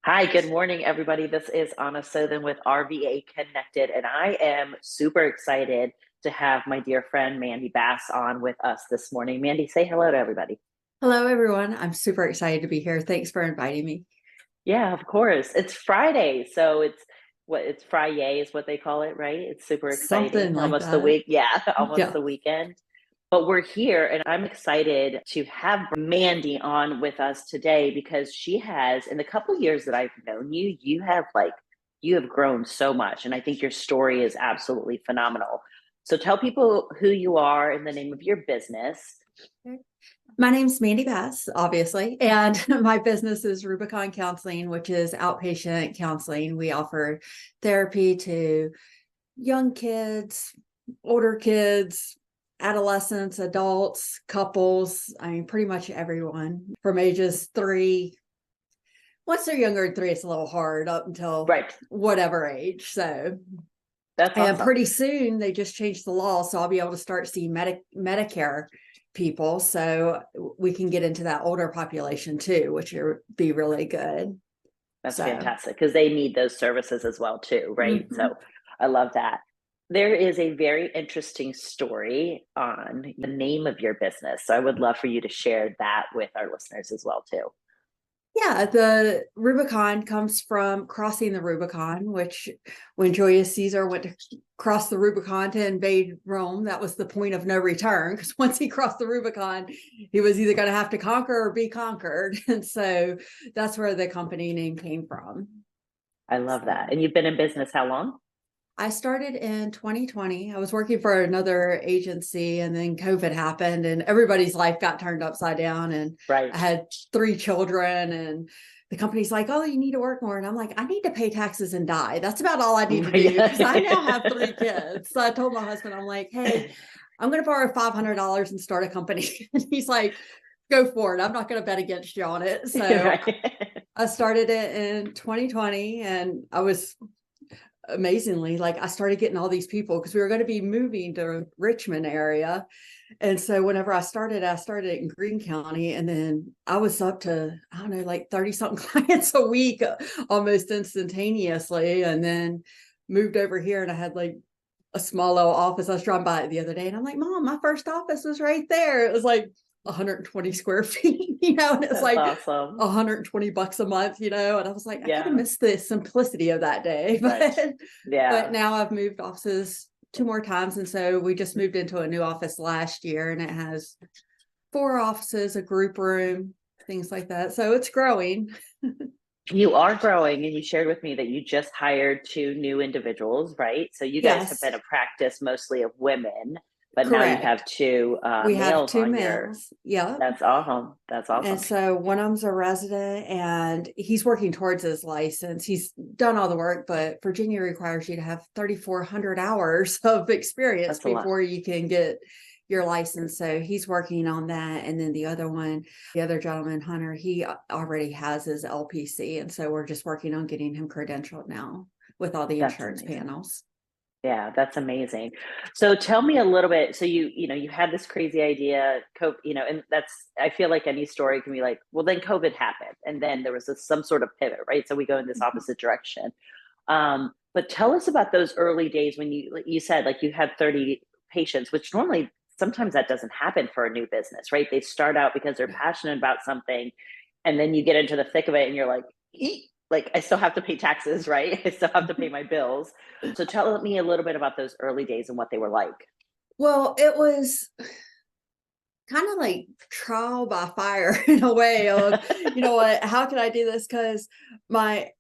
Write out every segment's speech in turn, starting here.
Hi, good morning, everybody. This is Anna Sothen with RVA Connected, and I am super excited to have my dear friend Mandy Bass on with us this morning. Mandy, say hello to everybody. Hello, everyone. I'm super excited to be here. Thanks for inviting me. Yeah, of course. It's Friday, so it's Friday is what they call it, right? It's super Something exciting. like Almost the that. week. Yeah, almost Yeah. the weekend. But we're here, and I'm excited to have Mandy on with us today because she has, in the couple years that I've known you, you have grown so much. And I think your story is absolutely phenomenal. So tell people who you are and the name of your business. My name's Mandy Bass, obviously, and my business is Rubicon Counseling, which is outpatient counseling. We offer therapy to young kids, older kids, adolescents, adults, couples. I mean, pretty much everyone from ages 3. Once they're younger than 3, it's a little hard up until Right. whatever age. So, That's and awesome. pretty soon they just changed the law, so I'll be able to start seeing Medicare people, so we can get into that older population too, which would be really good. That's So, fantastic because they need those services as well too, right? So mhm. I love that. There is a very interesting story on the name of your business. So I would love for you to share that with our listeners as well too. Yeah, the Rubicon comes from crossing the Rubicon, which when Julius Caesar went to cross the Rubicon to invade Rome, that was the point of no return. Because once he crossed the Rubicon, he was either going to have to conquer or be conquered. And so that's where the company name came from. I love that. So And you've been in business how long? I started in 2020. I was working for another agency, and then COVID happened and everybody's life got turned upside down. And Right. I had 3 children, and the company's like, "Oh, you need to work more." And I'm like, "I need to pay taxes and die. That's about all I need to do because I now have 3 kids." So I told my husband, I'm like, "Hey, I'm going to borrow $500 and start a company." And he's like, "Go for it. I'm not going to bet against you on it." So Right. I started it in 2020, and I was amazingly, like, I started getting all these people because we were going to be moving to Richmond area. And so whenever I started in Greene County, and then I was up to, I don't know, like 30 something clients a week, almost instantaneously. And then moved over here, and I had like a small little office. I was driving by it the other day, and I'm like, "Mom, my first office was right there." It was like 120 square feet, and it's That's like awesome. $120 a month, and I was like, I kind of Yeah. miss the simplicity of that day. Right. But Yeah. now I've moved offices 2 more times, and so we just moved into a new office last year, and it has 4 offices, a group room, things like that. So it's growing. You are growing, and you shared with me that you just hired two new individuals, right? So you guys have Yes, been a practice mostly of women, but now you have correct. two We have males two on your. males. Yep. That's awesome. That's And awesome. so one of them's a resident, and he's working towards his license. He's done all the work, but Virginia requires you to have 3,400 hours of experience That's a lot. before you can get your license. So he's working on that. And then the other gentleman, Hunter, he already has his LPC. And so we're just working on getting him credentialed now with all the That's insurance amazing. panels. Yeah, that's amazing. So tell me a little bit. So you had this crazy idea, and that's I feel like any story can be like, well, then COVID happened, and then there was some sort of pivot, right? So we go in this opposite direction. But tell us about those early days when you said like you had 30 patients, which normally sometimes that doesn't happen for a new business, right? They start out because they're passionate about something, and then you get into the thick of it, and you're like, eek, like I still have to pay taxes, right? I still have to pay my bills. So tell me a little bit about those early days and what they were like. Well, it was kind of like trial by fire in a way of, what, how can I do this? Because my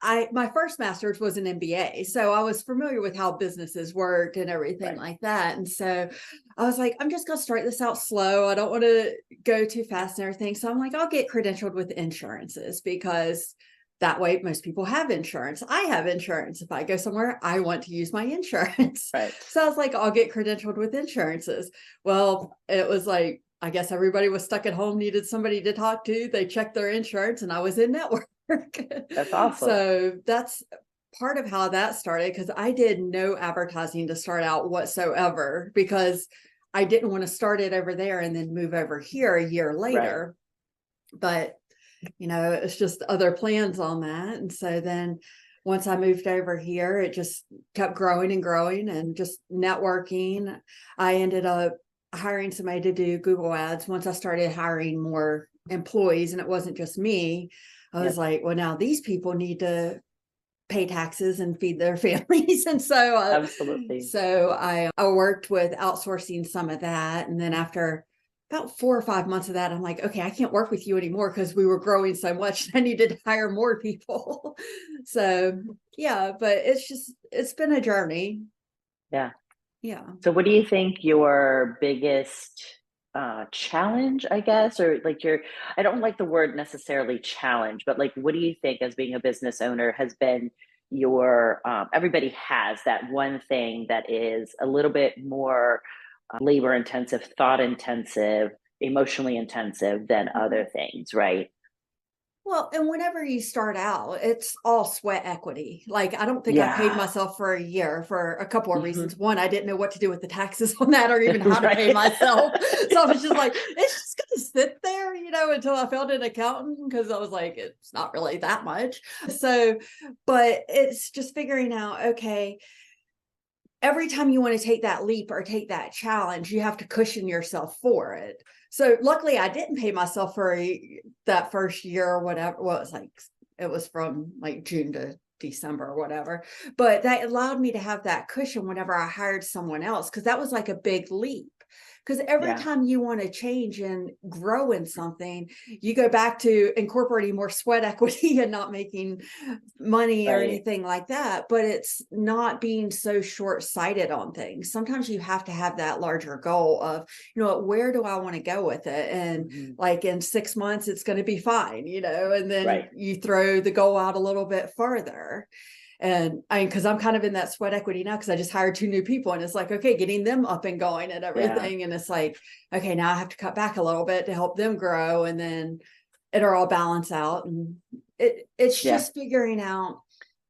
first master's was an MBA, so I was familiar with how businesses worked and everything Right. like that. And so I was like, I'm just gonna start this out slow. I don't want to go too fast and everything. So I'm like, I'll get credentialed with insurances, because that way most people have insurance. I have insurance. If I go somewhere, I want to use my insurance. Right. So I was like, I'll get credentialed with insurances. Well, it was like, I guess everybody was stuck at home, needed somebody to talk to. They checked their insurance, and I was in network. That's awesome. So that's part of how that started, because I did no advertising to start out whatsoever, because I didn't want to start it over there and then move over here a year Right. later. But it's just other plans on that. And so then once I moved over here, it just kept growing and growing and just networking. I ended up hiring somebody to do Google ads. Once I started hiring more employees and it wasn't just me, I was like, well, now these people need to pay taxes and feed their families. And so, Absolutely. So I worked with outsourcing some of that. And then after about 4 or 5 months of that, I'm like, okay, I can't work with you anymore because we were growing so much. I needed to hire more people. So yeah, but it's been a journey. Yeah. Yeah. So what do you think your biggest challenge, I guess, or like I don't like the word necessarily challenge, but like, what do you think as being a business owner has been everybody has that one thing that is a little bit more labor intensive, thought intensive, emotionally intensive than other things, right? Well, and whenever you start out, it's all sweat equity. Like, I don't think I paid Yeah. myself for a year for a couple of Hmm. reasons. One, I didn't know what to do with the taxes on that or even how to pay Right. myself. So I was just like, it's just going to sit there, until I found an accountant because I was like, it's not really that much. So, but it's just figuring out, okay, every time you want to take that leap or take that challenge, you have to cushion yourself for it. So luckily I didn't pay myself for that first year or whatever. Well, it was from like June to December or whatever, but that allowed me to have that cushion whenever I hired someone else, because that was like a big leap. Because every Yeah. time you want to change and grow in something, you go back to incorporating more sweat equity and not making money or Right. anything like that. But it's not being so short-sighted on things. Sometimes you have to have that larger goal of, where do I want to go with it? And like in 6 months, it's going to be fine, and then Right. you throw the goal out a little bit further. And because I'm kind of in that sweat equity now, because I just hired 2 new people and it's like, okay, getting them up and going and everything. And it's like, okay, now I have to cut back a little bit to help them grow, and then it'll all balance out. And it's just figuring out,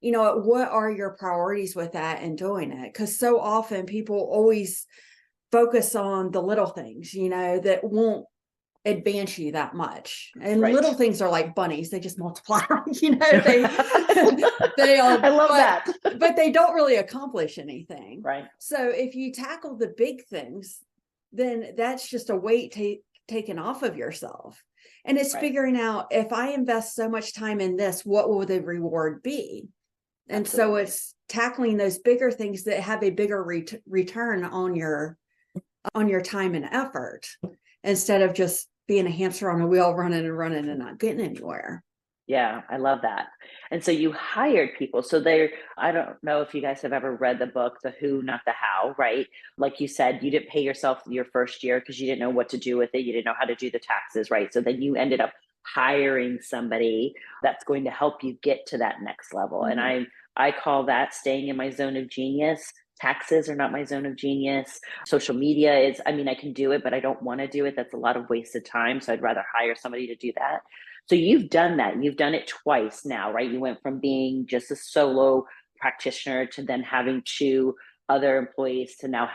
what are your priorities with that and doing it? Because so often people always focus on the little things, that won't advance you that much. And Right. little things are like bunnies, they just multiply. they they I love that. but they don't really accomplish anything. Right. So if you tackle the big things, then that's just a weight taken off of yourself. And it's figuring out, if I invest so much time in this, what will the reward be? And so it's tackling those bigger things that have a bigger return on your time and effort, instead of just being a hamster on a wheel, running and running and not getting anywhere. Yeah, I love that. And so you hired people. So I don't know if you guys have ever read the book, The Who, Not the How, right? Like you said, you didn't pay yourself your first year because you didn't know what to do with it. You didn't know how to do the taxes, right? So then you ended up hiring somebody that's going to help you get to that next level. Mm-hmm. And I call that staying in my zone of genius. Taxes are not my zone of genius. Social media is, I mean, I can do it, but I don't want to do it. That's a lot of wasted time. So I'd rather hire somebody to do that. So you've done that. You've done it twice now, right? You went from being just a solo practitioner to then having 2 other employees to now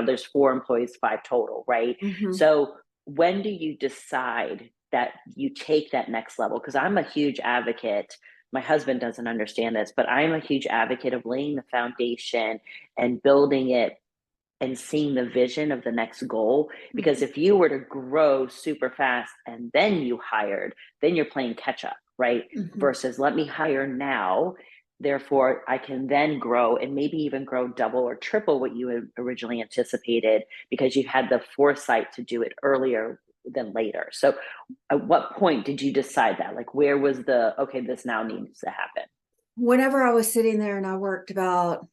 there's 4 employees, 5 total, right? Mm-hmm. So when do you decide that you take that next level? Because I'm a huge advocate. My husband doesn't understand this, but I'm a huge advocate of laying the foundation and building it and seeing the vision of the next goal. Because if you were to grow super fast and then you hired, then you're playing catch up, right? Mm-hmm. Versus let me hire now. Therefore, I can then grow and maybe even grow double or triple what you had originally anticipated, because you had the foresight to do it earlier than later. So at what point did you decide that? Like, where was okay, this now needs to happen? Whenever I was sitting there and I worked about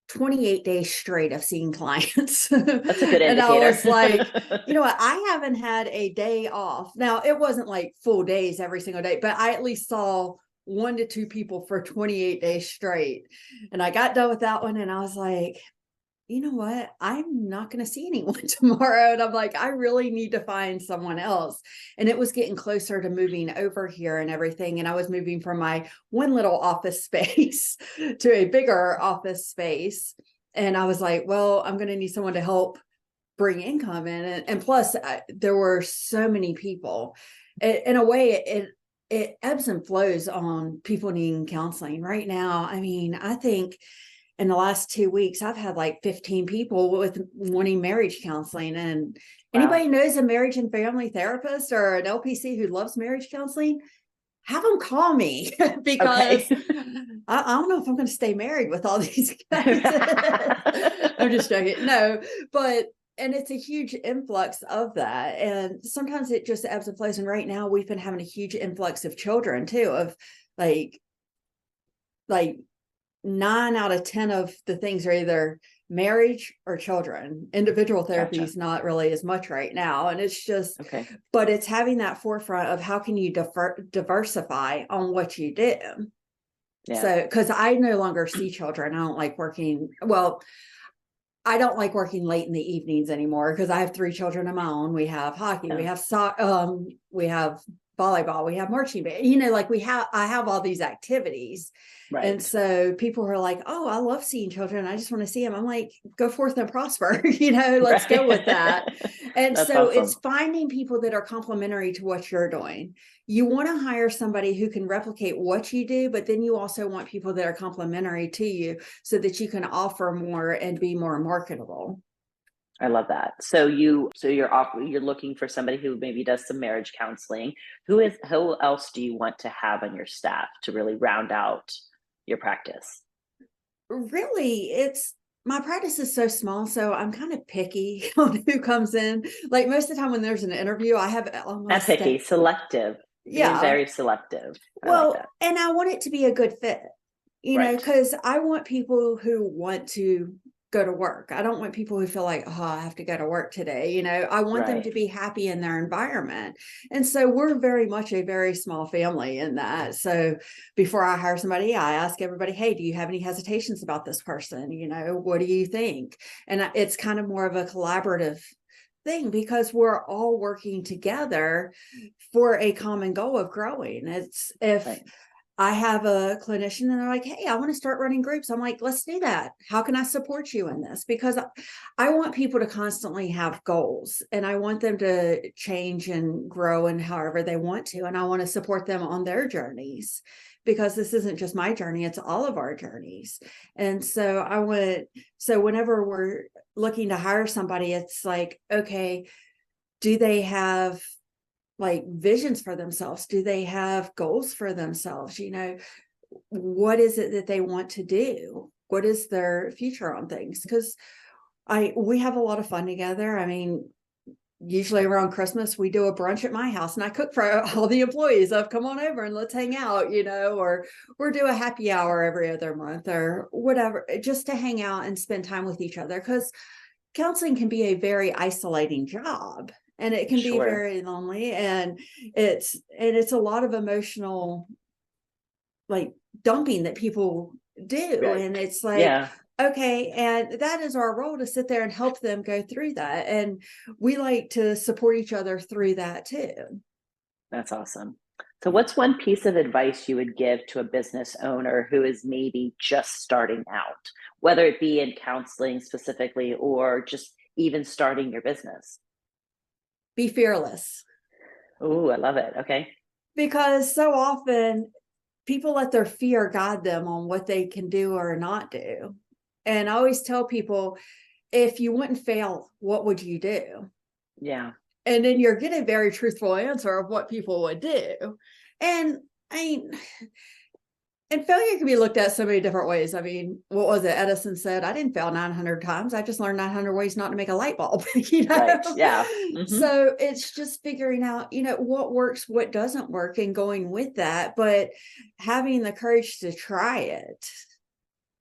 28 days straight of seeing clients. That's a good And indicator. I was like, you know what? I haven't had a day off. Now, it wasn't like full days every single day, but I at least saw 1 to 2 people for 28 days straight. And I got done with that one and I was like, you know what? I'm not going to see anyone tomorrow. And I'm like, I really need to find someone else. And it was getting closer to moving over here and everything. And I was moving from my one little office space to a bigger office space. And I was like, well, I'm going to need someone to help bring income in. And plus, there were so many people. in a way, it ebbs and flows on people needing counseling right now. I mean, I think in the last 2 weeks, I've had like 15 people with wanting marriage counseling. And Wow. anybody knows a marriage and family therapist or an LPC who loves marriage counseling, have them call me because I don't know if I'm going to stay married with all these guys. I'm just joking. No, and it's a huge influx of that. And sometimes it just ebbs and flows. And right now we've been having a huge influx of children too, of like 9 out of 10 of the things are either marriage or children. Individual therapy is not really as much right now. And it's just, but it's having that forefront of how can you diversify on what you do. Yeah. So, because I no longer see children. I don't like working. Well, I don't like working late in the evenings anymore because I have 3 children of my own. We have hockey, we have we have volleyball, we have marching band, like I have all these activities. Right. And so people are like, oh, I love seeing children. I just want to see them. I'm like, go forth and prosper, let's go with that. And that's so awesome. It's finding people that are complementary to what you're doing. You want to hire somebody who can replicate what you do, but then you also want people that are complementary to you so that you can offer more and be more marketable. I love that. So you're looking for somebody who maybe does some marriage counseling. Who else do you want to have on your staff to really round out your practice? Really, my practice is so small, so I'm kind of picky on who comes in. Like most of the time when there's an interview, I have not picky, selective. Yeah, very selective. Well, and I want it to be a good fit, because I want people who want to go to work. I don't want people who feel like, oh, I have to go to work today. I want them to be happy in their environment. And so we're very much a very small family in that. So before I hire somebody, I ask everybody, hey, do you have any hesitations about this person? What do you think? And it's kind of more of a collaborative thing because we're all working together for a common goal of growing. It's I have a clinician and they're like, hey, I want to start running groups. I'm like, let's do that. How can I support you in this? Because I want people to constantly have goals and I want them to change and grow in however they want to. And I want to support them on their journeys because this isn't just my journey, it's all of our journeys. And so so whenever we're looking to hire somebody, it's like, okay, do they have like visions for themselves? Do they have goals for themselves? What is it that they want to do? What is their future on things? Because we have a lot of fun together. I mean, usually around Christmas, we do a brunch at my house and I cook for all the employees. I've come on over and let's hang out, or we'll do a happy hour every other month or whatever, just to hang out and spend time with each other. Because counseling can be a very isolating job. And it can be very lonely and it's a lot of emotional like dumping that people do. Right. And it's like, okay. And that is our role to sit there and help them go through that. And we like to support each other through that too. That's awesome. So what's one piece of advice you would give to a business owner who is maybe just starting out, whether it be in counseling specifically, or just even starting your business? Be fearless. Oh, I love it. Okay. Because so often people let their fear guide them on what they can do or not do. And I always tell people, if you wouldn't fail, what would you do? Yeah. And then you're getting a very truthful answer of what people would do. And and failure can be looked at so many different ways. I mean, what was it? Edison said, I didn't fail 900 times. I just learned 900 ways not to make a light bulb. Right. Yeah. Mm-hmm. So it's just figuring out, what works, what doesn't work and going with that, but having the courage to try it.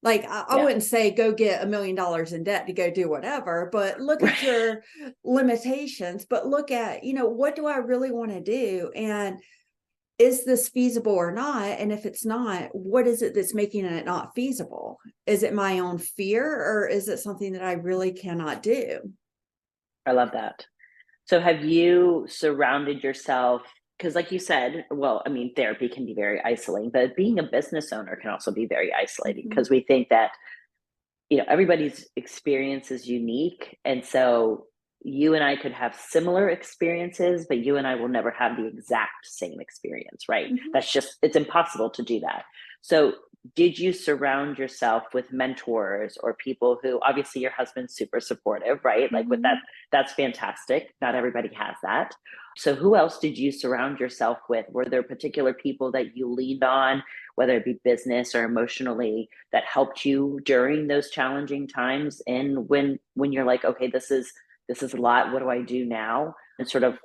Like, I wouldn't say go get $1 million in debt to go do whatever, but look at your limitations, but look at, what do I really want to do? And is this feasible or not? And if it's not, what is it that's making it not feasible? Is it my own fear or is it something that I really cannot do? I love that. So have you surrounded yourself, because like you said, therapy can be very isolating, but being a business owner can also be very isolating because we think that, everybody's experience is unique. And so you and I could have similar experiences, but you and I will never have the exact same experience, right? Mhm. It's impossible to do that. So, did you surround yourself with mentors or people who, obviously, your husband's super supportive, right? Like, with that, Mhm. that's fantastic. Not everybody has that. So, who else did you surround yourself with? Were there particular people that you leaned on, whether it be business or emotionally, that helped you during those challenging times? And when you're like, okay, this is a lot. What do I do now? And sort of,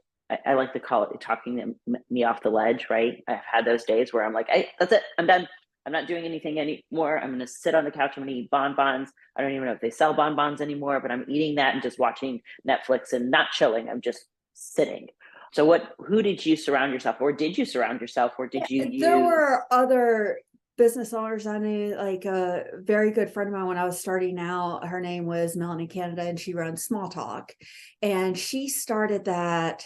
I like to call it talking me off the ledge, right? I've had those days where I'm like, hey, that's it. I'm done. I'm not doing anything anymore. I'm going to sit on the couch. I'm going to eat bonbons. I don't even know if they sell bonbons anymore, but I'm eating that and just watching Netflix and not chilling. I'm just sitting. So who did you surround yourself, or did you surround yourself, or did you There use? were other business owners I knew, like a very good friend of mine when I was starting out. Her name was Melanie Canada, and she runs Small Talk. And she started that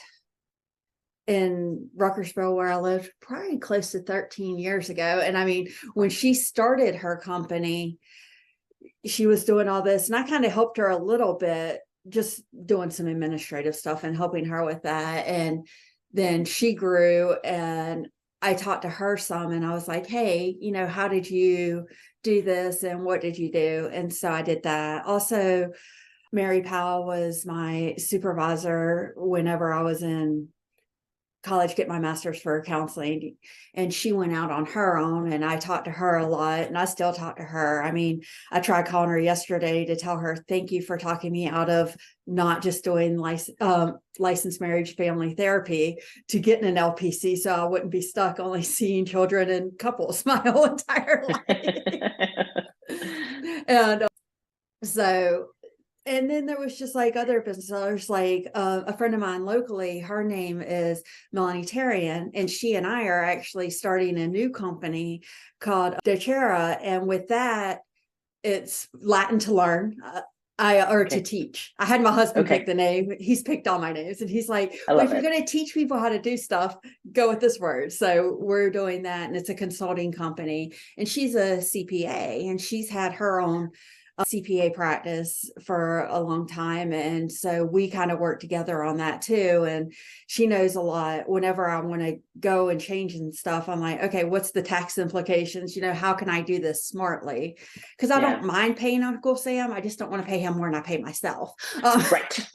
in Ruckersville, where I lived, probably close to 13 years ago. And I mean, when she started her company, she was doing all this, and I kind of helped her a little bit, just doing some administrative stuff and helping her with that. And then she grew, and I talked to her some, and I was like, hey, how did you do this and what did you do? And so I did that. Also, Mary Powell was my supervisor whenever I was in college, get my master's for counseling, and she went out on her own, and I talked to her a lot, and I still talk to her. I mean, I tried calling her yesterday to tell her thank you for talking me out of not just doing licensed marriage family therapy to getting an LPC, so I wouldn't be stuck only seeing children and couples my whole entire life. And so, and then there was just like other business owners, like a friend of mine locally, her name is Melanie Terrian, and she and I are actually starting a new company called Docera. And with that, it's Latin to learn. Or to Okay. teach. I had my husband pick Okay. the name. He's picked all my names, and he's like, I well, love if you're it. going to teach people how to do stuff, go with this word. So we're doing that, and it's a consulting company. And she's a CPA, and she's had her own CPA practice for a long time. And so we kind of work together on that too. And she knows a lot. Whenever I want to go and change and stuff, I'm like, okay, what's the tax implications? How can I do this smartly? Because I Yeah. don't mind paying Uncle Sam. I just don't want to pay him more than I pay myself. Right.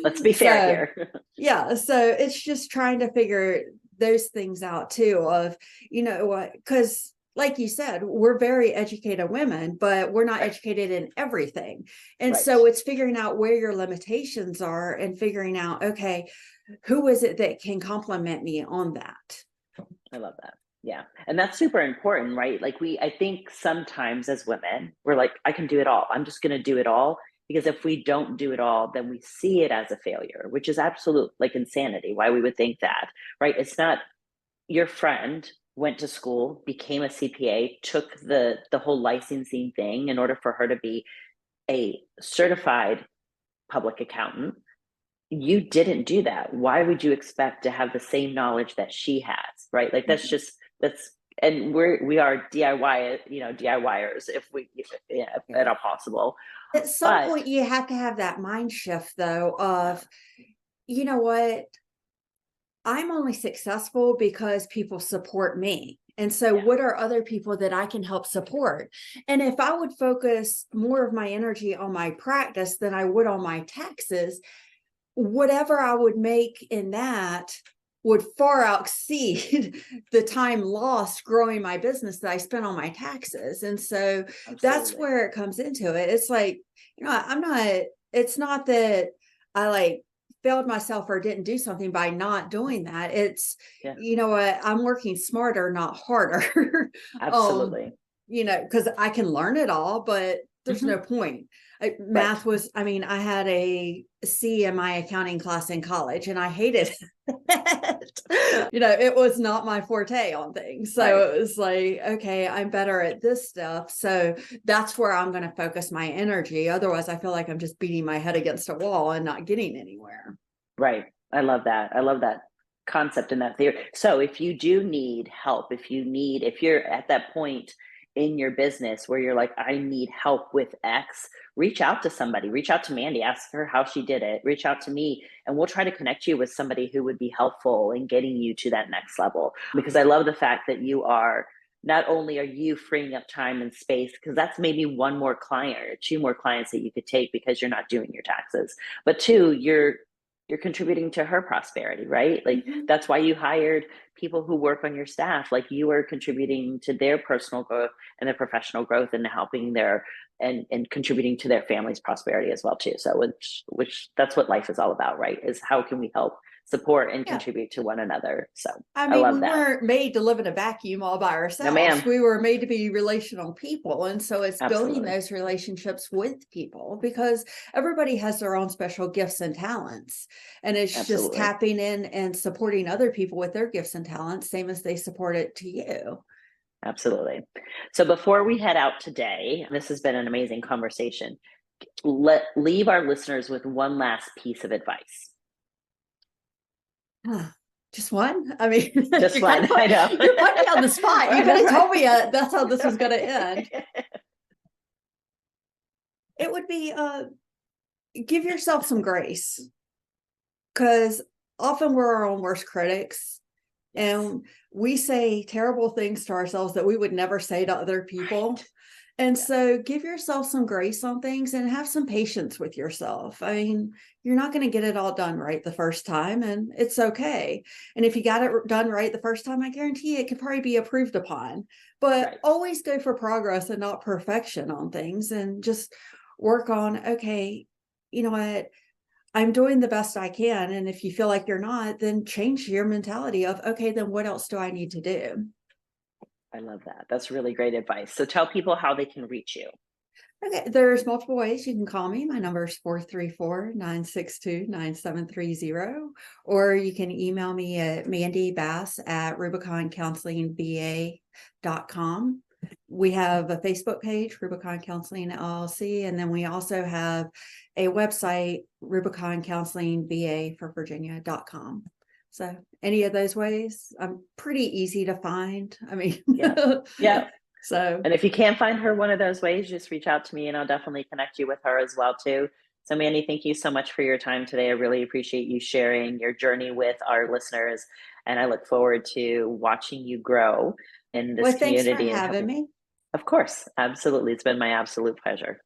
Let's be fair So here. yeah, so it's just trying to figure those things out too, of what, because like you said, we're very educated women, but we're not Right. educated in everything. And Right. so it's figuring out where your limitations are and figuring out, okay, who is it that can complement me on that? I love that. Yeah. And that's super important, right? Like, I think sometimes as women, we're like, I can do it all. I'm just going to do it all. Because if we don't do it all, then we see it as a failure, which is absolute like insanity. Why we would think that, right? It's not. Your friend went to school, became a CPA, took the whole licensing thing in order for her to be a certified public accountant. You didn't do that. Why would you expect to have the same knowledge that she has, right? Like, that's and we are DIY, DIYers, if we, yeah, if Yeah. at all possible. At some But point, you have to have that mind shift, though, of, you know what? I'm only successful because people support me. And so, yeah, what are other people that I can help support? And if I would focus more of my energy on my practice than I would on my taxes, whatever I would make in that would far exceed the time lost growing my business that I spent on my taxes. And so that's absolutely. where it comes into it. It's like, I'm not, it's not that I like failed myself or didn't do something by not doing that. It's, Yeah, what, I'm working smarter, not harder. um, absolutely. because I can learn it all, but there's Hmm. no point. Right. Math was, I had a C in my accounting class in college, and I hated it. It was not my forte on things. So Right. it was like, okay, I'm better at this stuff. So that's where I'm going to focus my energy. Otherwise, I feel like I'm just beating my head against a wall and not getting anywhere. Right. I love that. I love that concept and that theory. So if you do need help, if you're at that point in your business where you're like, I need help with X, reach out to somebody, reach out to Mandy, ask her how she did it, reach out to me, and we'll try to connect you with somebody who would be helpful in getting you to that next level. Because I love the fact that you are, not only are you freeing up time and space, because that's maybe one more client or two more clients that you could take because you're not doing your taxes, but two, you're contributing to her prosperity, right? Like that's why you hired people who work on your staff. Like you are contributing to their personal growth and their professional growth and helping their and contributing to their family's prosperity as well too. So which that's what life is all about, right? Is how can we help support and Yeah. contribute to one another. So I I mean, we love that. weren't made to live in a vacuum all by No, ourselves. ma'am. We were made to be relational people. And so it's building Absolutely. those relationships with people because everybody has their own special gifts and talents. And it's just Absolutely. tapping in and supporting other people with their gifts and talents, same as they support it to you. Absolutely. So before we head out today, this has been an amazing conversation. Leave our listeners with one last piece of advice. Just one? I mean, Just one. I know. you're putting me on the spot. You I could know, have told right? me that's how this was going to end. It would be give yourself some grace because often we're our own worst critics and we say terrible things to ourselves that we would never say to other people. Right. And Yeah. so give yourself some grace on things and have some patience with yourself. I mean, you're not going to get it all done right the first time, and it's okay. And if you got it done right the first time, I guarantee it could probably be improved upon. But Right. always go for progress and not perfection on things, and just work on, okay, you know what? I'm doing the best I can. And if you feel like you're not, then change your mentality of, okay, then what else do I need to do? I love that. That's really great advice. So tell people how they can reach you. Okay, there's multiple ways you can call me. My number is 434-962-9730, or you can email me at Mandy Bass at RubiconCounselingBA.com. We have a Facebook page, Rubicon Counseling LLC, and then we also have a website, Rubicon Counseling BA for Virginia.com. So any of those ways, I'm pretty easy to find. I mean, Yeah. So, And if you can't find her one of those ways, just reach out to me and I'll definitely connect you with her as well too. So Mandy, thank you so much for your time today. I really appreciate you sharing your journey with our listeners. And I look forward to watching you grow in this well, thanks for community and having helping. me. Of course, absolutely. It's been my absolute pleasure.